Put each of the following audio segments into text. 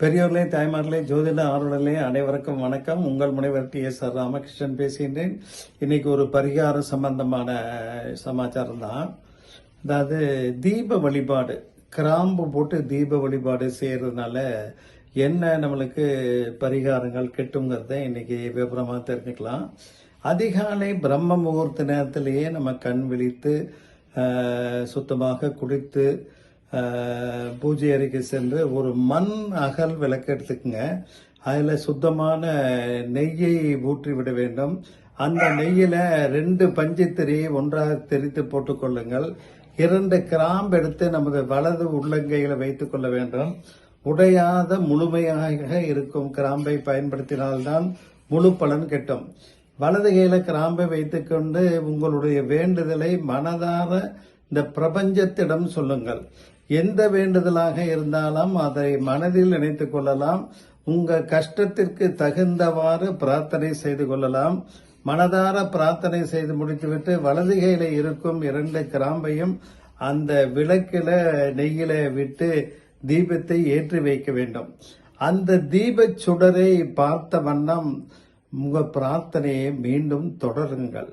பெரியோர்களே, தாய்மார்களே, ஜோதிட ஆர்வலர்களே, அனைவருக்கும் வணக்கம். உங்கள் முனைவர் டி.எஸ்.ஆர். ராமகிருஷ்ணன் பேசுகின்றேன். இன்னைக்கு ஒரு பரிகார சம்பந்தமான சமாச்சாரம் தான். அதாவது தீப வழிபாடு, கிராம்பு போட்டு தீப வழிபாடு செய்யறதுனால என்ன நம்மளுக்கு பரிகாரங்கள் கிட்டுங்கிறத இன்னைக்கு விவரமா தெரிஞ்சுக்கலாம். அதிகாலை பிரம்ம முகூர்த்த நேரத்திலேயே நம்ம கண் விழித்து சுத்தமாக குடித்து பூஜை அறைக்கு சென்று ஒரு மண் அகல் விளக்கு எடுத்துக்கங்க. அதில் சுத்தமான நெய்யை ஊற்றி விட வேண்டும். அந்த நெய்யில 2 பஞ்சுத்திரியை ஒன்றாக தெரித்து போட்டுக்கொள்ளுங்கள். 2 கிராம்பு எடுத்து நமது வலது உள்ளங்கையில வைத்துக் கொள்ள வேண்டும். உடையாத முழுமையாக இருக்கும் கிராம்பை பயன்படுத்தினால்தான் முழு பலன் கிட்டும். வலது கையில கிராம்பை வைத்துக்கொண்டு உங்களுடைய வேண்டுதலை மனதார இந்த பிரபஞ்சத்திடம் சொல்லுங்கள். எந்த வேண்டுதலாக இருந்தாலும் அதை மனதில் நினைத்துக் கொள்ளலாம். உங்க கஷ்டத்திற்கு தகுந்தவாறு பிரார்த்தனை செய்து கொள்ளலாம். மனதார பிரார்த்தனை செய்து முடித்துவிட்டு வலது கையில இருக்கும் 2 கிராம்பையும் அந்த விளக்கில நெய்யில விட்டு தீபத்தை ஏற்றி வைக்க வேண்டும். அந்த தீப சுடரை பார்த்த வண்ணம் உங்க பிரார்த்தனையை மீண்டும் தொடருங்கள்.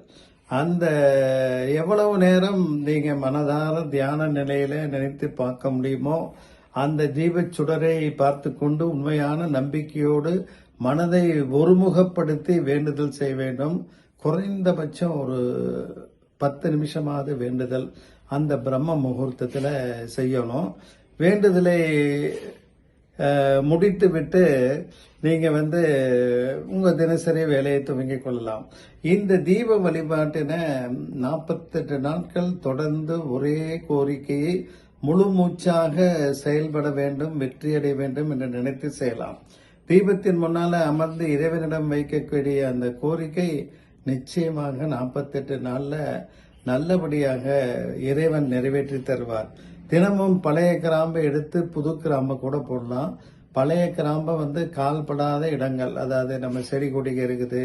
அந்த எவ்வளவு நேரம் நீங்க மனதார தியான நிலையில நினைத்து பார்க்க முடியுமோ அந்த தீப சுடரை பார்த்து கொண்டு உண்மையான நம்பிக்கையோடு மனதை ஒருமுகப்படுத்தி வேண்டுதல் செய்ய வேண்டும். குறைந்தபட்சம் ஒரு 10 நிமிஷமாவது வேண்டுதல் அந்த பிரம்ம முகூர்த்தத்துல செய்யணும். வேண்டுதலை முடித்து விட்டு நீங்க உங்க தினசரி வேலையை துவங்கிக் கொள்ளலாம். இந்த தீப வழிபாட்டின 48 நாட்கள் தொடர்ந்து ஒரே கோரிக்கையை முழு மூச்சாக செயல்பட வேண்டும், வெற்றியடைய வேண்டும் என்று நினைத்து செய்யலாம். தீபத்தின் முன்னால அமர்ந்து இறைவனிடம் வைக்கக்கூடிய அந்த கோரிக்கை நிச்சயமாக 48 நாள்ல நல்லபடியாக இறைவன் நிறைவேற்றி தருவார். தினமும் பழைய கிராம்பை எடுத்து புது கிராம்பை கூட போடலாம். பழைய கிராம்பை கால்படாத இடங்கள், அதாவது நம்ம செடி கொடிங்க இருக்குது,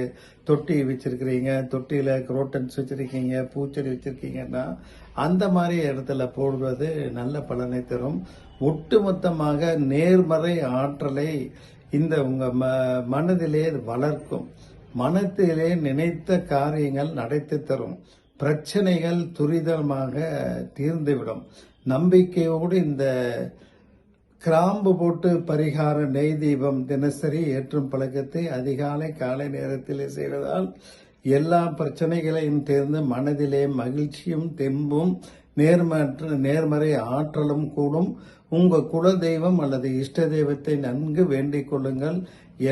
தொட்டி வச்சிருக்கிறீங்க, தொட்டியில குரோட்டன்ஸ் வச்சிருக்கீங்க, பூச்செடி வச்சிருக்கீங்கன்னா அந்த மாதிரி இடத்துல போடுவது நல்ல பலனை தரும். ஒட்டுமொத்தமாக நேர்மறை ஆற்றலை இந்த உங்க மனதிலே வளர்க்கும். மனத்திலே நினைத்த காரியங்கள் நடத்தி தரும். பிரச்சனைகள் துரிதமாக தீர்ந்துவிடும். நம்பிக்கையோடு இந்த கிராம்பு போட்டு பரிகார நெய் தீபம் தினசரி ஏற்றும் பழக்கத்தை அதிகாலை காலை நேரத்திலே செய்வதால் எல்லா பிரச்சனைகளையும் தேர்ந்து மனதிலே மகிழ்ச்சியும் தெம்பும் நேர்மறை ஆற்றலும் கூடும். உங்க குல தெய்வம் அல்லது இஷ்ட தெய்வத்தை நன்கு வேண்டிக் கொள்ளுங்கள்.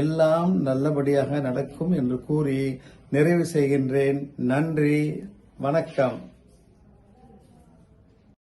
எல்லாம் நல்லபடியாக நடக்கும் என்று கூறி நிறைவு செய்கின்றேன். நன்றி, வணக்கம்.